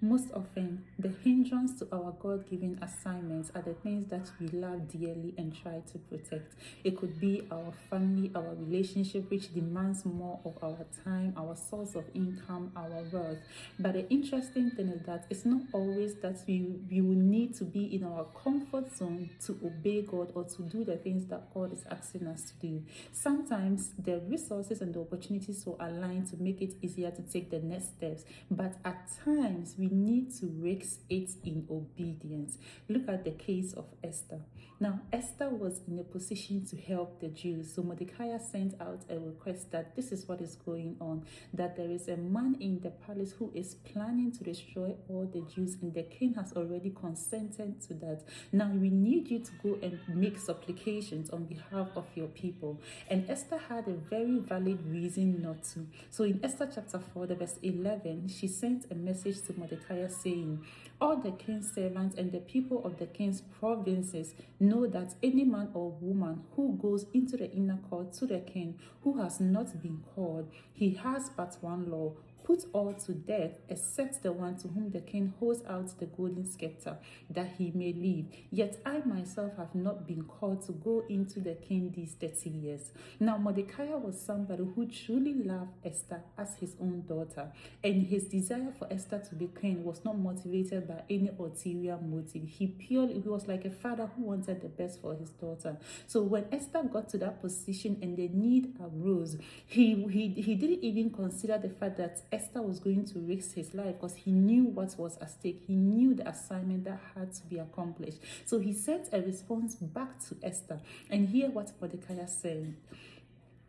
Most often, the hindrance to our God-given assignments are the things that we love dearly and try to protect. It could be our family, our relationship, which demands more of our time, our source of income, our wealth. But the interesting thing is that it's not always that we will need to be in our comfort zone to obey God or to do the things that God is asking us to do. Sometimes the resources and the opportunities will align to make it easier to take the next steps, but at times we need to risk it in obedience. Look at the case of Esther. Now, Esther was in a position to help the Jews. So Mordecai sent out a request that this is what is going on, that there is a man in the palace who is planning to destroy all the Jews, and the king has already consented to that. Now, we need you to go and make supplications on behalf of your people. And Esther had a very valid reason not to. So in Esther chapter 4, the verse 11, she sent a message to Mordecai saying, all the king's servants and the people of the king's provinces know that any man or woman who goes into the inner court to the king who has not been called, he has but one law: put all to death except the one to whom the king holds out the golden scepter, that he may live. Yet I myself have not been called to go into the king these 30 years. Now Mordecai was somebody who truly loved Esther as his own daughter, and his desire for Esther to be queen was not motivated by any ulterior motive. He was like a father who wanted the best for his daughter. So when Esther got to that position and the need arose, he didn't even consider the fact that Esther was going to risk his life, because he knew what was at stake. He knew the assignment that had to be accomplished. So he sent a response back to Esther. And hear what Mordecai said.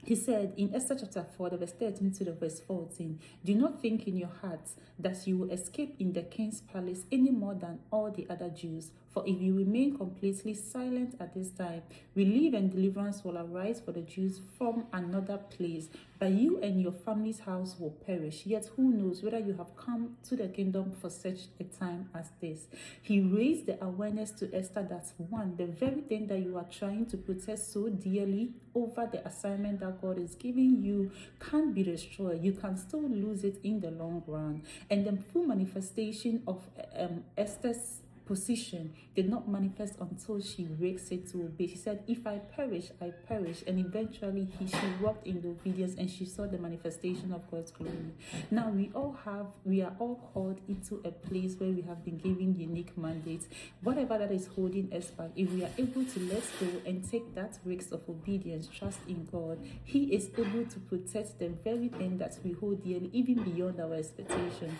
He said in Esther chapter 4, the verse 13 to the verse 14, do not think in your hearts that you will escape in the king's palace any more than all the other Jews. For if you remain completely silent at this time, relief and deliverance will arise for the Jews from another place, but you and your family's house will perish. Yet who knows whether you have come to the kingdom for such a time as this. He raised the awareness to Esther that one, the very thing that you are trying to protect so dearly over the assignment that God is giving you can't be destroyed. You can still lose it in the long run. And the full manifestation of Esther's position did not manifest until she risked it to obey. She said, if I perish, I perish. And eventually she walked in the obedience and she saw the manifestation of God's glory. Now we are all called into a place where we have been given unique mandates. Whatever that is holding us back, if we are able to let go and take that risk of obedience, trust in God, He is able to protect the very thing that we hold dearly, even beyond our expectations.